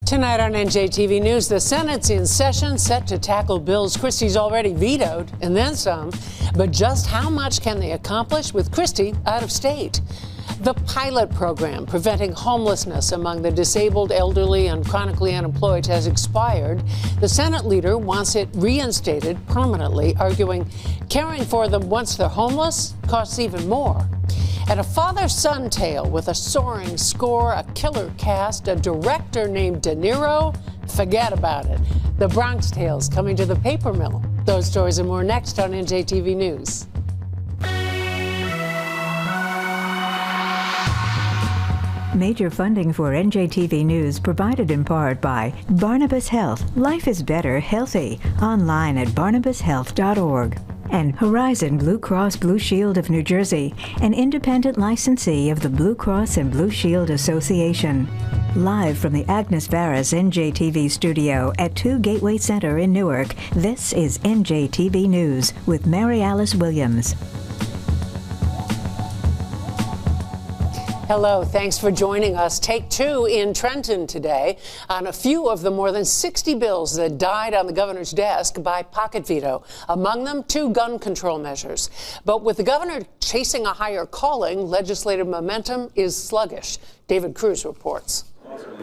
Tonight on NJTV News, the Senate's in session, set to tackle bills Christie's already vetoed, and then some. But just how much can they accomplish with Christie out of state? The pilot program preventing homelessness among the disabled, elderly, and chronically unemployed has expired. The Senate leader wants it reinstated permanently, arguing caring for them once they're homeless costs even more. And a father-son tale with a soaring score, a killer cast, a director named De Niro. Forget about it. The Bronx Tales coming to the paper mill. Those stories and more next on NJTV News. Major funding for NJTV News provided in part by Barnabas Health. Life is better healthy. Online at barnabashealth.org. And Horizon Blue Cross Blue Shield of New Jersey, an independent licensee of the Blue Cross and Blue Shield Association. Live from the Agnes Varus NJTV studio at 2 Gateway Center in Newark, this is NJTV News with Mary Alice Williams. Hello, thanks for joining us. Take two in Trenton today on a few of the more than 60 bills that died on the governor's desk by pocket veto. Among them, 2 gun control measures. But with the governor chasing a higher calling, legislative momentum is sluggish. David Cruz reports.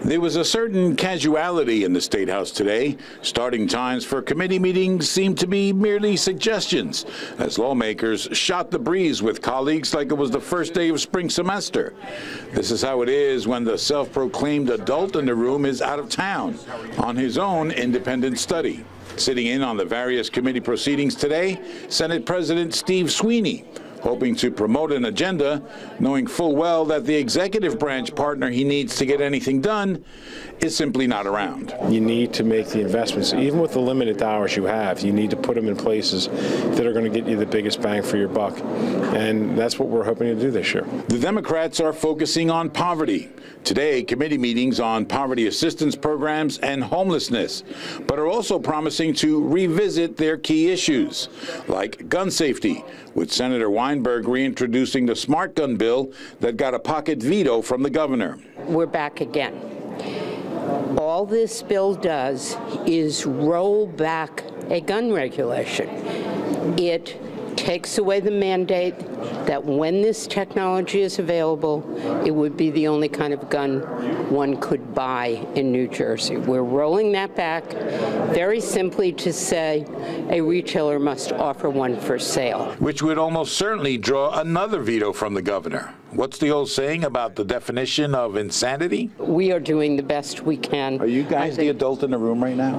There was a certain casuality in the State House today. Starting times for committee meetings seemed to be merely suggestions, as lawmakers shot the breeze with colleagues like it was the first day of spring semester. This is how it is when the self-proclaimed adult in the room is out of town on his own independent study. Sitting in on the various committee proceedings today, Senate President Steve Sweeney, hoping to promote an agenda, knowing full well that the executive branch partner he needs to get anything done is simply not around. You need to make the investments. Even with the limited hours you have, you need to put them in places that are going to get you the biggest bang for your buck. And that's what we're hoping to do this year. The Democrats are focusing on poverty. Today, committee meetings on poverty assistance programs and homelessness, but are also promising to revisit their key issues, like gun safety, with Senator Weinberg reintroducing the smart gun bill that got a pocket veto from the governor. We're back again. All this bill does is roll back a gun regulation. It takes away the mandate that when this technology is available, it would be the only kind of gun one could buy in New Jersey. We're rolling that back very simply to say a retailer must offer one for sale. Which would almost certainly draw another veto from the governor. What's the old saying about the definition of insanity? We are doing the best we can. Are you guys the adult in the room right now?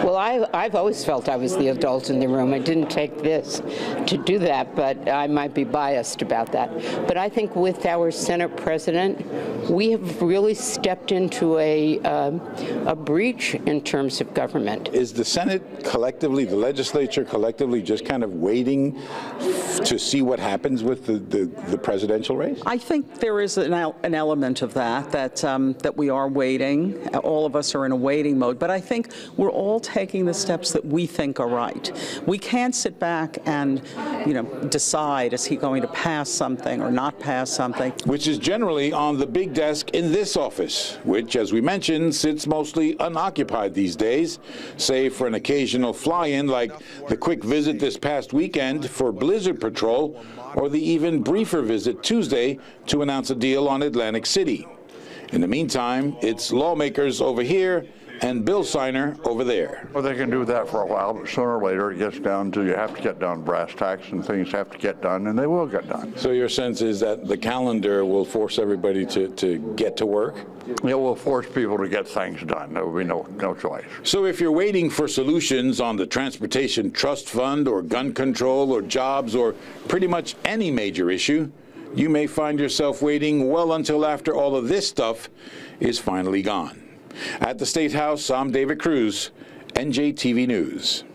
Well, I've always felt I was the adult in the room. I didn't take this to do that, but I might be biased about that. But I think with our Senate president, we have really stepped into a breach in terms of government. Is the Senate collectively, the legislature collectively, just kind of waiting to see what happens with the presidential race? I think there is an element of that we are waiting. All of us are in a waiting mode. But I think we're all taking the steps that we think are right. We can't sit back and, decide, is he going to pass something or not pass something? Which is generally on the big desk in this office, which, as we mentioned, sits mostly unoccupied these days, save for an occasional fly-in like the quick visit this past weekend for Blizzard Patrol, or the even briefer visit Tuesday to announce a deal on Atlantic City. In the meantime, it's lawmakers over here and bill signer over there. Well, they can do that for a while, but sooner or later it gets down to you have to get down brass tacks and things have to get done, and they will get done. So your sense is that the calendar will force everybody to get to work? It will force people to get things done. There will be no choice. So if you're waiting for solutions on the Transportation Trust Fund or gun control or jobs or pretty much any major issue, you may find yourself waiting well until after all of this stuff is finally gone. At the State House, I'm David Cruz, NJTV News.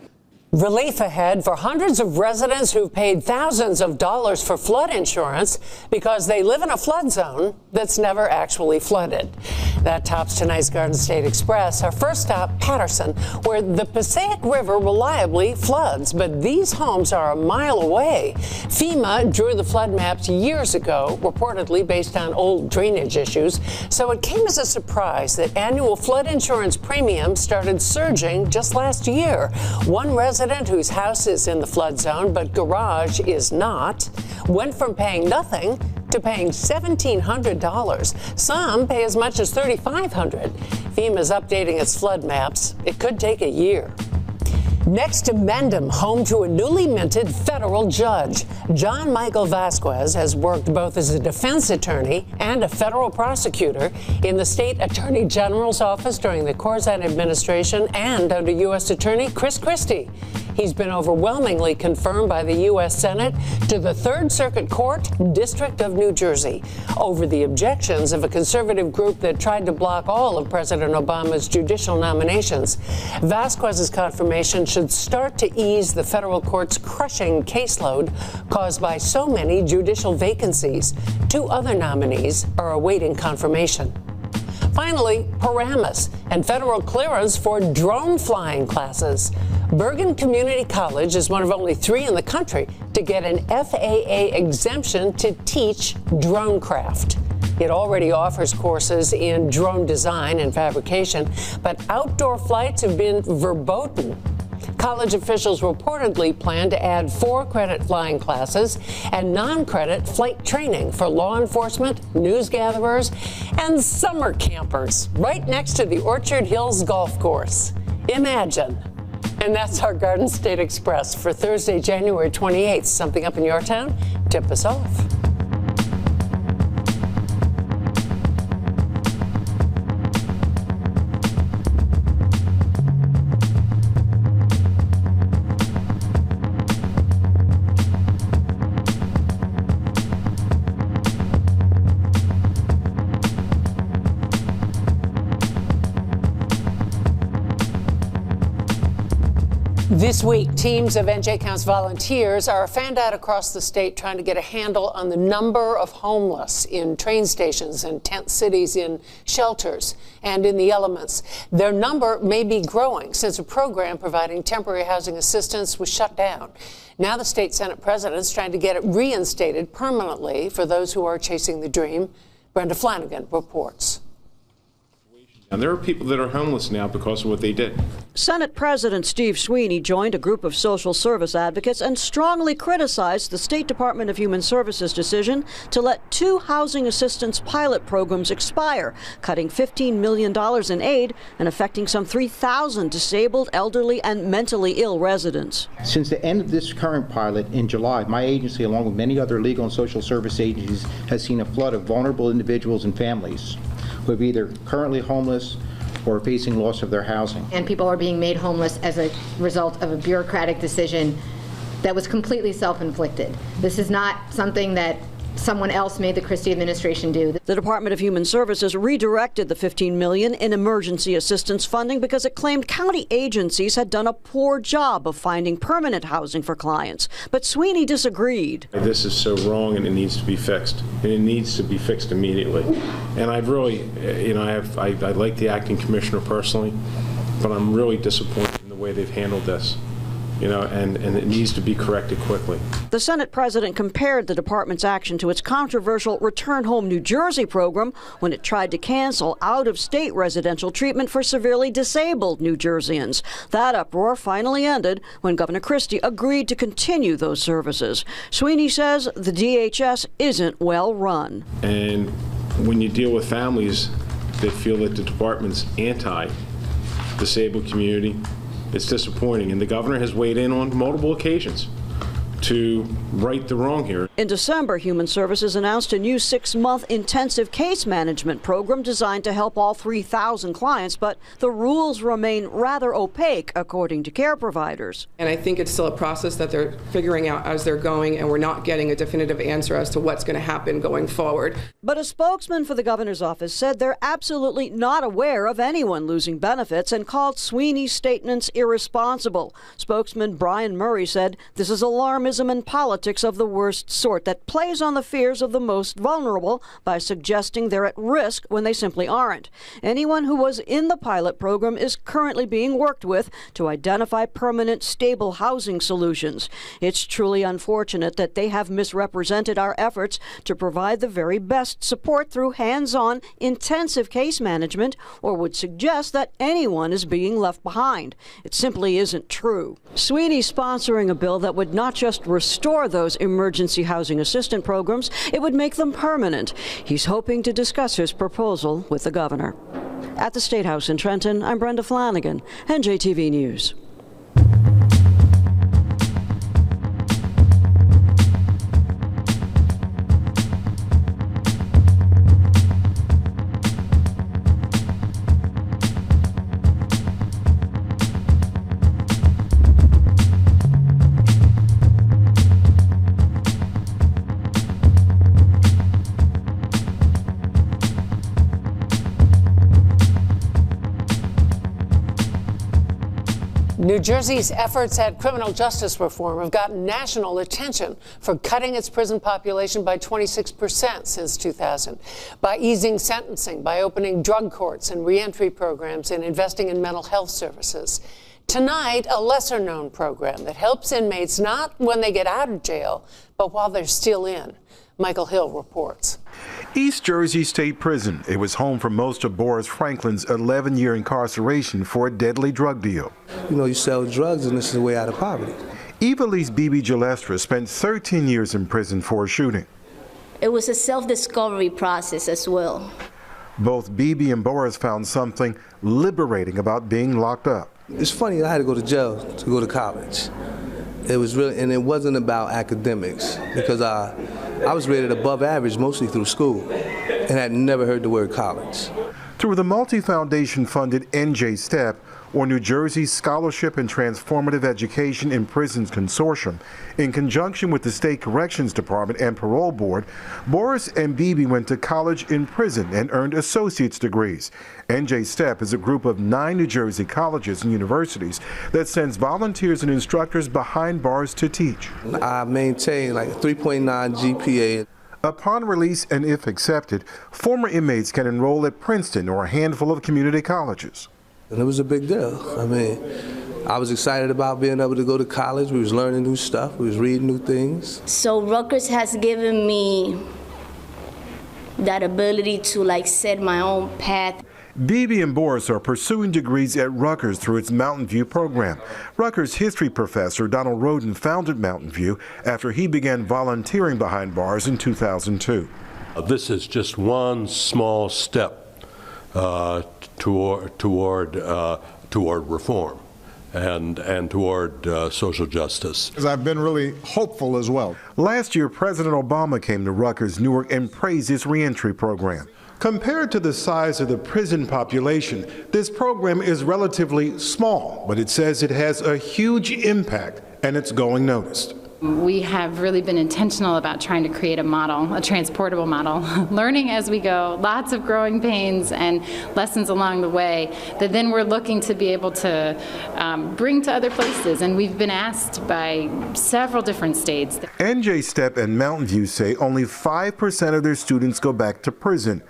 Relief ahead for hundreds of residents who've paid thousands of dollars for flood insurance because they live in a flood zone that's never actually flooded. That tops tonight's Garden State Express. Our first stop, Patterson, where the Passaic River reliably floods, but these homes are a mile away. FEMA drew the flood maps years ago, reportedly based on old drainage issues, so it came as a surprise that annual flood insurance premiums started surging just last year. One resident whose house is in the flood zone but garage is not went from paying nothing to paying $1,700. Some pay as much as $3,500. FEMA's updating its flood maps. It could take a year. Next to Mendham, home to a newly minted federal judge. John Michael Vasquez has worked both as a defense attorney and a federal prosecutor in the state attorney general's office during the Corzine administration and under U.S. Attorney Chris Christie. He's been overwhelmingly confirmed by the U.S. Senate to the Third Circuit Court, District of New Jersey, over the objections of a conservative group that tried to block all of President Obama's judicial nominations. Vasquez's confirmation should start to ease the federal court's crushing caseload caused by so many judicial vacancies. 2 other nominees are awaiting confirmation. Finally, Paramus and federal clearance for drone flying classes. Bergen Community College is one of only 3 in the country to get an FAA exemption to teach drone craft. It already offers courses in drone design and fabrication, but outdoor flights have been verboten. College officials reportedly plan to add 4-credit flying classes and non-credit flight training for law enforcement, news gatherers, and summer campers right next to the Orchard Hills Golf Course. Imagine. And that's our Garden State Express for Thursday, January 28th. Something up in your town? Tip us off. This week, teams of NJ Counts volunteers are fanned out across the state trying to get a handle on the number of homeless in train stations and tent cities, in shelters, and in the elements. Their number may be growing since a program providing temporary housing assistance was shut down. Now the state Senate president's trying to get it reinstated permanently for those who are chasing the dream. Brenda Flanagan reports. And there are people that are homeless now because of what they did. Senate President Steve Sweeney joined a group of social service advocates and strongly criticized the State Department of Human Services decision to let 2 housing assistance pilot programs expire, cutting $15 million in aid and affecting some 3,000 disabled, elderly, and mentally ill residents. Since the end of this current pilot in July, my agency, along with many other legal and social service agencies, has seen a flood of vulnerable individuals and families who are either currently homeless or facing loss of their housing. And people are being made homeless as a result of a bureaucratic decision that was completely self-inflicted. This is not something that someone else made the Christie administration do. The Department of Human Services redirected the $15 million in emergency assistance funding because it claimed county agencies had done a poor job of finding permanent housing for clients. But Sweeney disagreed. This is so wrong and it needs to be fixed. And it needs to be fixed immediately. And I've really, I like the acting commissioner personally, but I'm really disappointed in the way they've handled this. And it needs to be corrected quickly. The Senate president compared the department's action to its controversial Return Home New Jersey program when it tried to cancel out-of-state residential treatment for severely disabled New Jerseyans. That uproar finally ended when Governor Christie agreed to continue those services. Sweeney says the DHS isn't well run. And when you deal with families that feel that the department's anti-disabled community, it's disappointing, and the governor has weighed in on multiple occasions to right the wrong here. In December, Human Services announced a new 6-month intensive case management program designed to help all 3,000 clients, but the rules remain rather opaque, according to care providers. And I think it's still a process that they're figuring out as they're going, and we're not getting a definitive answer as to what's going to happen going forward. But a spokesman for the governor's office said they're absolutely not aware of anyone losing benefits and called Sweeney's statements irresponsible. Spokesman Brian Murray said this is alarmist activism and politics of the worst sort that plays on the fears of the most vulnerable by suggesting they're at risk when they simply aren't. Anyone who was in the pilot program is currently being worked with to identify permanent, stable housing solutions. It's truly unfortunate that they have misrepresented our efforts to provide the very best support through hands-on, intensive case management, or would suggest that anyone is being left behind. It simply isn't true. Sweeney's sponsoring a bill that would not just restore those emergency housing assistance programs, it would make them permanent. He's hoping to discuss his proposal with the governor. At the State House in Trenton, I'm Brenda Flanagan, NJTV News. New Jersey's efforts at criminal justice reform have gotten national attention for cutting its prison population by 26% since 2000, by easing sentencing, by opening drug courts and reentry programs, and investing in mental health services. Tonight, a lesser-known program that helps inmates not when they get out of jail, but while they're still in. Michael Hill reports. East Jersey State Prison. It was home for most of Boris Franklin's 11-year incarceration for a deadly drug deal. You know, you sell drugs and this is the way out of poverty. Evilise Bibi Gillestra spent 13 years in prison for a shooting. It was a self-discovery process as well. Both Bibi and Boris found something liberating about being locked up. It's funny, I had to go to jail to go to college. It was really, and it wasn't about academics because I was rated above average mostly through school and had never heard the word college. Through the multi-foundation funded NJ STEP, or New Jersey Scholarship and Transformative Education in Prisons Consortium, in conjunction with the State Corrections Department and Parole Board, Boris and Bibi went to college in prison and earned associate's degrees. NJ STEP is a group of 9 New Jersey colleges and universities that sends volunteers and instructors behind bars to teach. I maintain like a 3.9 GPA. Upon release and if accepted, former inmates can enroll at Princeton or a handful of community colleges. And it was a big deal. I mean, I was excited about being able to go to college. We was learning new stuff. We was reading new things. So Rutgers has given me that ability to set my own path. Bibi and Boris are pursuing degrees at Rutgers through its Mountain View program. Rutgers history professor Donald Roden founded Mountain View after he began volunteering behind bars in 2002. This is just one small step toward reform and toward social justice. Because I've been really hopeful as well. Last year, President Obama came to Rutgers, Newark, and praised its reentry program. Compared to the size of the prison population, this program is relatively small, but it says it has a huge impact, and it's going noticed. We have really been intentional about trying to create a model, a transportable model, learning as we go, lots of growing pains and lessons along the way that then we're looking to be able to bring to other places. And we've been asked by several different states. NJ STEP and Mountain View say only 5% of their students go back to prison.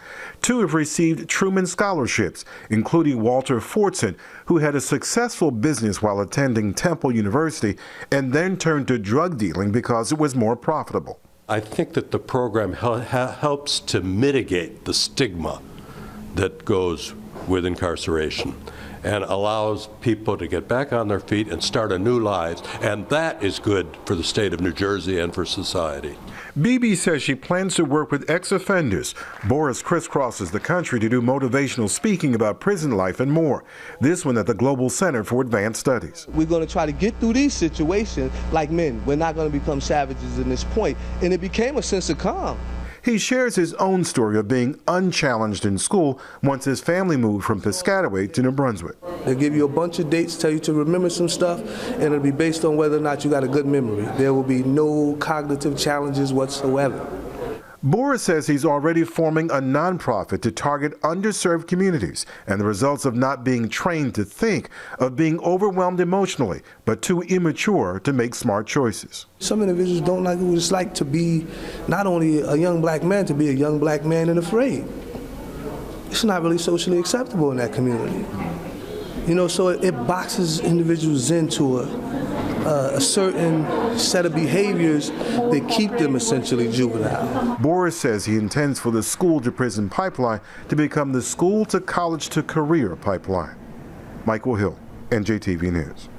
2 have received Truman Scholarships, including Walter Fortson, who had a successful business while attending Temple University and then turned to drug dealing because it was more profitable. I think that the program helps to mitigate the stigma that goes with incarceration and allows people to get back on their feet and start a new life, and that is good for the state of New Jersey and for society. Bibi says she plans to work with ex-offenders. Boris crisscrosses the country to do motivational speaking about prison life and more. This one at the Global Center for Advanced Studies. We're going to try to get through these situations like men. We're not going to become savages in this point. And it became a sense of calm. He shares his own story of being unchallenged in school once his family moved from Piscataway to New Brunswick. They'll give you a bunch of dates, tell you to remember some stuff, and it'll be based on whether or not you got a good memory. There will be no cognitive challenges whatsoever. Boris says he's already forming a nonprofit to target underserved communities and the results of not being trained to think, of being overwhelmed emotionally, but too immature to make smart choices. Some individuals don't like what it's like to be not only a young black man, to be a young black man and afraid. It's not really socially acceptable in that community. You know, so it boxes individuals into a certain set of behaviors that keep them essentially juvenile. Boris says he intends for the school-to-prison pipeline to become the school-to-college-to-career pipeline. Michael Hill, NJTV News.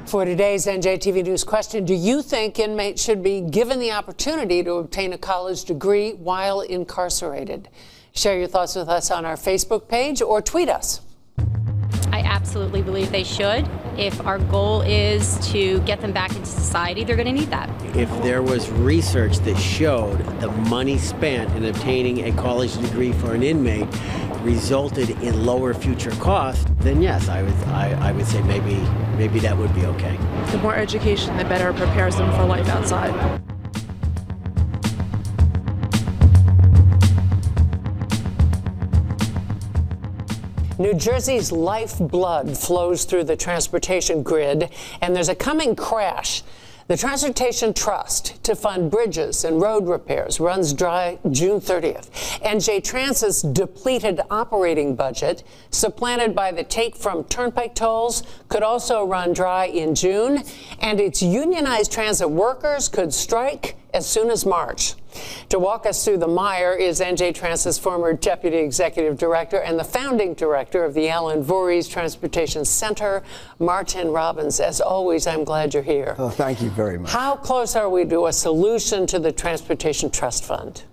For today's NJTV News question, do you think inmates should be given the opportunity to obtain a college degree while incarcerated? Share your thoughts with us on our Facebook page or tweet us. I absolutely believe they should. If our goal is to get them back into society, they're going to need that. If there was research that showed the money spent in obtaining a college degree for an inmate resulted in lower future costs, then yes, I would say maybe that would be okay. The more education, the better it prepares them for life outside. New Jersey's lifeblood flows through the transportation grid, and there's a coming crash. The Transportation Trust to fund bridges and road repairs runs dry June 30th. NJ Transit's depleted operating budget, supplanted by the take from turnpike tolls, could also run dry in June, and its unionized transit workers could strike as soon as March. To walk us through the mire is NJ Transit's former Deputy Executive Director and the founding director of the Alan Voorhees Transportation Center, Martin Robbins. As always, I'm glad you're here. Oh, thank you very much. How close are we to a solution to the Transportation Trust Fund?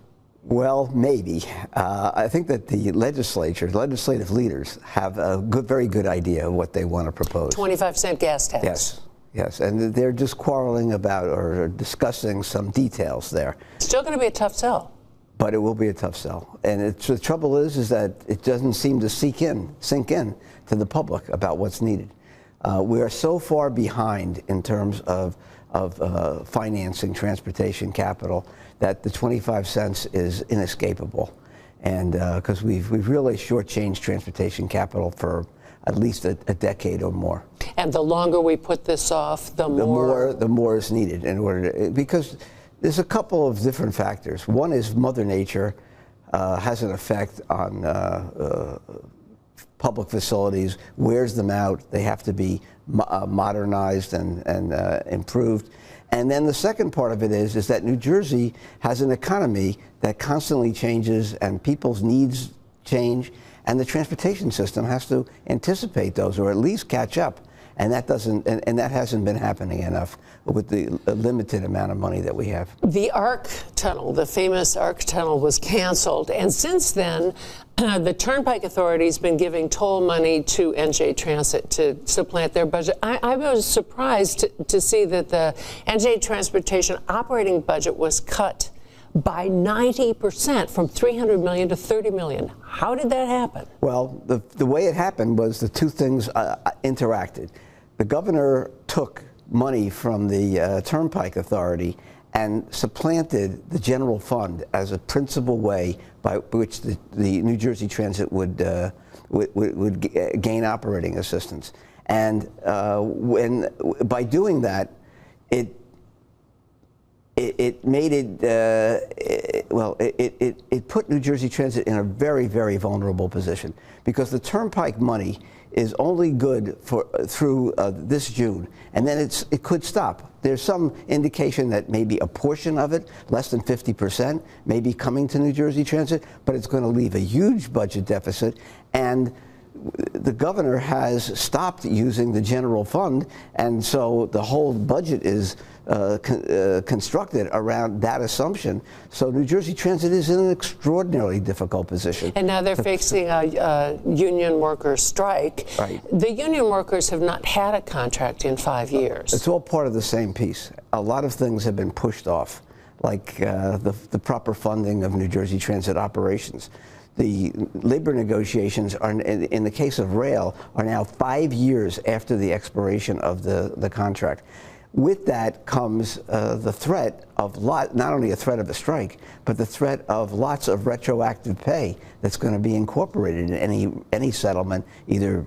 Well, maybe. I think that the legislative leaders have a very good idea of what they want to propose. 25-cent gas tax. Yes. Yes, and they're just quarreling about or discussing some details there. Still going to be a tough sell. But it will be a tough sell. And the trouble is that it doesn't seem to sink in to the public about what's needed. We are so far behind in terms of financing transportation capital that the 25 cents is inescapable. And because we've really shortchanged transportation capital for at least a decade or more. And the longer we put this off, the more is needed in order to, because there's a couple of different factors. One is Mother Nature has an effect on public facilities, wears them out. They have to be modernized and improved. And then the second part of it is that New Jersey has an economy that constantly changes and people's needs change. And the transportation system has to anticipate those, or at least catch up, and that doesn't, and that hasn't been happening enough with the limited amount of money that we have. The ARC tunnel, the famous ARC tunnel, was canceled, and since then, the Turnpike Authority has been giving toll money to NJ Transit to supplant their budget. I was surprised to see that the NJ Transportation operating budget was cut by 90%, from $300 million to $30 million. How did that happen? Well, the way it happened was the two things interacted. The governor took money from the Turnpike Authority and supplanted the general fund as a principal way by which the New Jersey Transit would gain operating assistance. And by doing that, it made it, it put New Jersey Transit in a very, very vulnerable position, because the Turnpike money is only good through this June, and then it could stop. There's some indication that maybe a portion of it, less than 50%, may be coming to New Jersey Transit, but it's going to leave a huge budget deficit, and the governor has stopped using the general fund, and so the whole budget is constructed around that assumption. So New Jersey Transit is in an extraordinarily difficult position. And now they're facing a union worker strike. Right. The union workers have not had a contract in 5 years. It's all part of the same piece. A lot of things have been pushed off, like the proper funding of New Jersey Transit operations. The labor negotiations are, in the case of rail, are now 5 years after the expiration of the contract. With that comes the threat of not only a threat of a strike, but the threat of lots of retroactive pay that's going to be incorporated in any settlement, either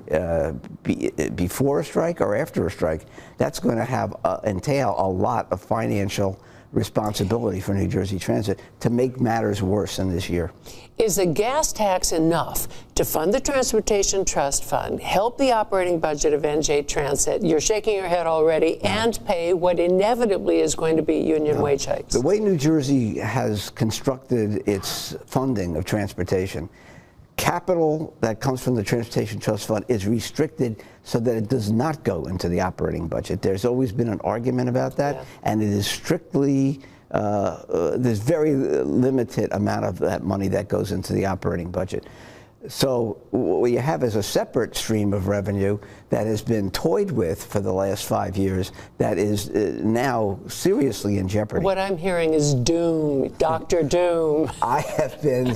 before a strike or after a strike. That's going to entail a lot of financial responsibility for New Jersey Transit to make matters worse in this year. Is a gas tax enough to fund the Transportation Trust Fund, help the operating budget of NJ Transit, you're shaking your head already, and pay what inevitably is going to be union wage hikes? The way New Jersey has constructed its funding of transportation, capital that comes from the Transportation Trust Fund is restricted so that it does not go into the operating budget. There's always been an argument about that, and it is strictly, there's very limited amount of that money that goes into the operating budget. So what you have is a separate stream of revenue that has been toyed with for the last 5 years that is now seriously in jeopardy. What I'm hearing is doom, Dr. Doom. I have been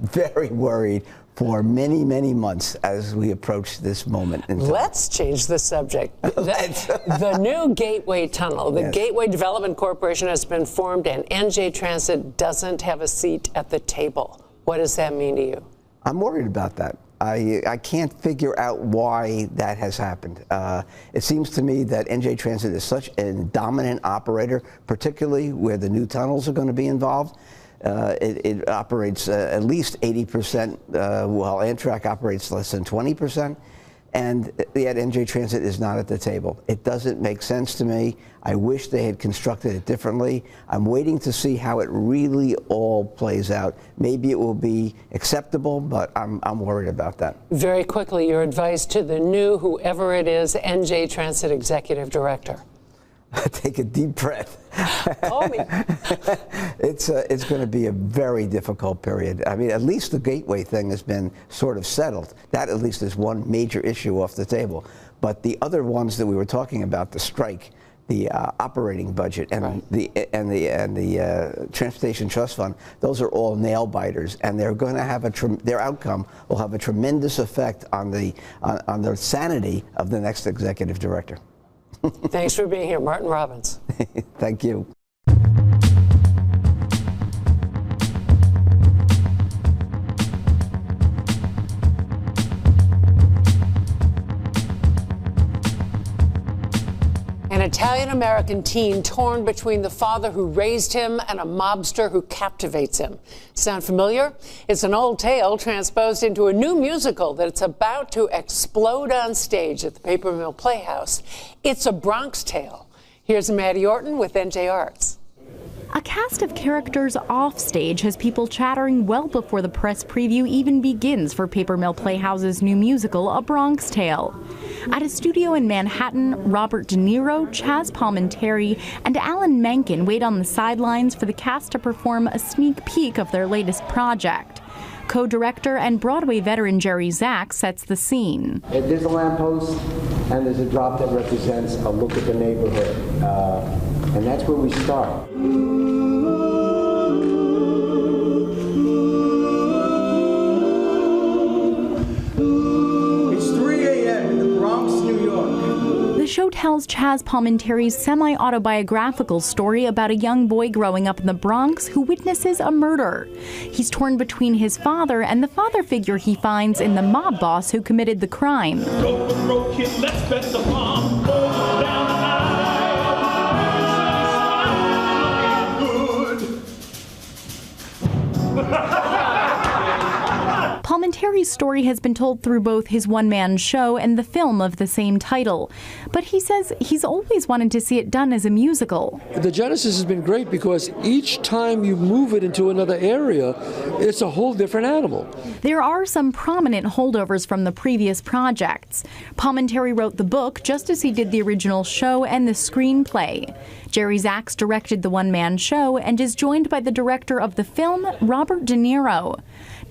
very worried for many, many months as we approach this moment in time. Let's change the subject. The new Gateway Tunnel, the Gateway Development Corporation has been formed, and NJ Transit doesn't have a seat at the table. What does that mean to you? I'm worried about that. I can't figure out why that has happened. It seems to me that NJ Transit is such a dominant operator, particularly where the new tunnels are going to be involved. It operates at least 80%, while Amtrak operates less than 20%. And yet NJ Transit is not at the table. It doesn't make sense to me. I wish they had constructed it differently. I'm waiting to see how it really all plays out. Maybe it will be acceptable, but I'm worried about that. Very quickly, your advice to the new, whoever it is, NJ Transit Executive Director. Take a deep breath. Call me. It's going to be a very difficult period. I mean, at least the Gateway thing has been sort of settled. That at least is one major issue off the table. But the other ones that we were talking about, the strike, the operating budget, and the Transportation Trust Fund, those are all nail biters, and they're going to have their outcome will have a tremendous effect on the sanity of the next executive director. Thanks for being here, Martin Robbins. Thank you. An Italian-American teen torn between the father who raised him and a mobster who captivates him. Sound familiar? It's an old tale transposed into a new musical that's about to explode on stage at the Paper Mill Playhouse. It's a Bronx Tale. Here's Maddie Orton with NJ Arts. A cast of characters off stage has people chattering well before the press preview even begins for Paper Mill Playhouse's new musical, A Bronx Tale. At a studio in Manhattan, Robert De Niro, Chaz Palminteri, and Alan Menken wait on the sidelines for the cast to perform a sneak peek of their latest project. Co-director and Broadway veteran Jerry Zak sets the scene. There's a lamppost, and there's a drop that represents a look at the neighborhood, and that's where we start. It's 3 a.m. in the Bronx, New York. The show tells Chaz Palminteri's semi-autobiographical story about a young boy growing up in the Bronx who witnesses a murder. He's torn between his father and the father figure he finds in the mob boss who committed the crime. Let's bet the bomb. Palminteri's story has been told through both his one-man show and the film of the same title. But he says he's always wanted to see it done as a musical. The genesis has been great because each time you move it into another area, it's a whole different animal. There are some prominent holdovers from the previous projects. Palminteri wrote the book just as he did the original show and the screenplay. Jerry Zaks directed the one-man show and is joined by the director of the film, Robert De Niro.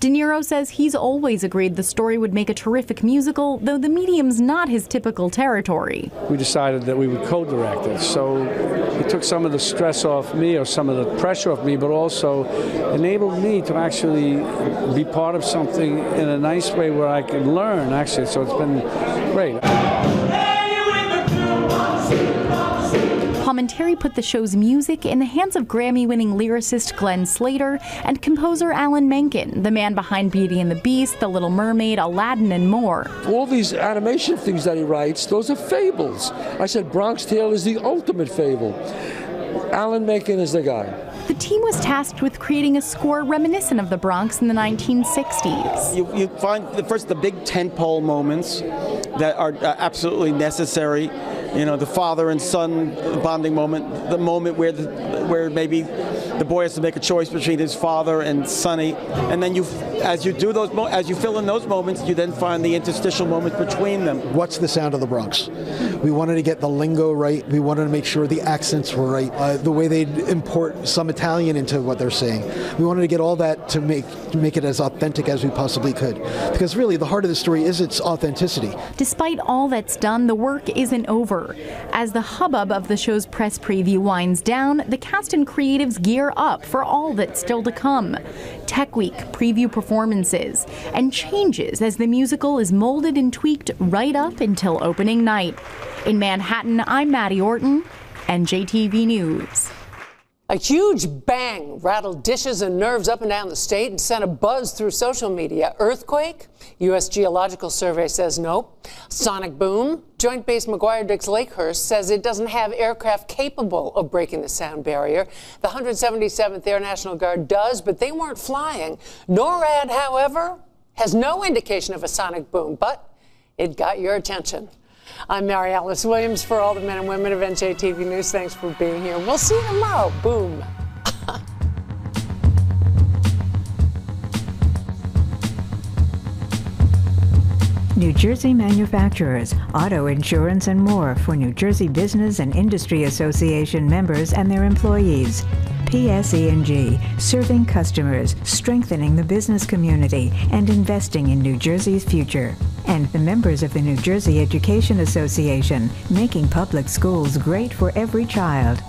De Niro says he's always agreed the story would make a terrific musical, though the medium's not his typical territory. We decided that we would co-direct it, so it took some of the stress off me or some of the pressure off me, but also enabled me to actually be part of something in a nice way where I can learn, actually, so it's been great. Palminteri put the show's music in the hands of Grammy-winning lyricist Glenn Slater and composer Alan Menken, the man behind Beauty and the Beast, The Little Mermaid, Aladdin, and more. All these animation things that he writes, those are fables. I said Bronx Tale is the ultimate fable. Alan Menken is the guy. The team was tasked with creating a score reminiscent of the Bronx in the 1960s. You find the big tentpole moments that are absolutely necessary. You know, the father and son bonding moment, the moment where maybe the boy has to make a choice between his father and Sonny, and then as you fill in those moments, you then find the interstitial moments between them. What's the sound of the Bronx? We wanted to get the lingo right. We wanted to make sure the accents were right. The way they'd import some Italian into what they're saying. We wanted to get all that to make it as authentic as we possibly could. Because really, the heart of the story is its authenticity. Despite all that's done, the work isn't over. As the hubbub of the show's press preview winds down, the cast and creatives gear up for all that's still to come. Tech Week, preview performances, and changes as the musical is molded and tweaked right up until opening night. In Manhattan, I'm Maddie Orton, NJTV News. A huge bang rattled dishes and nerves up and down the state and sent a buzz through social media. Earthquake? U.S. Geological Survey says nope. Sonic boom? Joint Base McGuire-Dix Lakehurst says it doesn't have aircraft capable of breaking the sound barrier. The 177th Air National Guard does, but they weren't flying. NORAD, however, has no indication of a sonic boom, but it got your attention. I'm Mary Alice Williams for all the men and women of NJTV News. Thanks for being here. We'll see you tomorrow. Boom. New Jersey manufacturers, auto insurance, and more for New Jersey Business and Industry Association members and their employees. PSE&G, serving customers, strengthening the business community, and investing in New Jersey's future. And the members of the New Jersey Education Association, making public schools great for every child.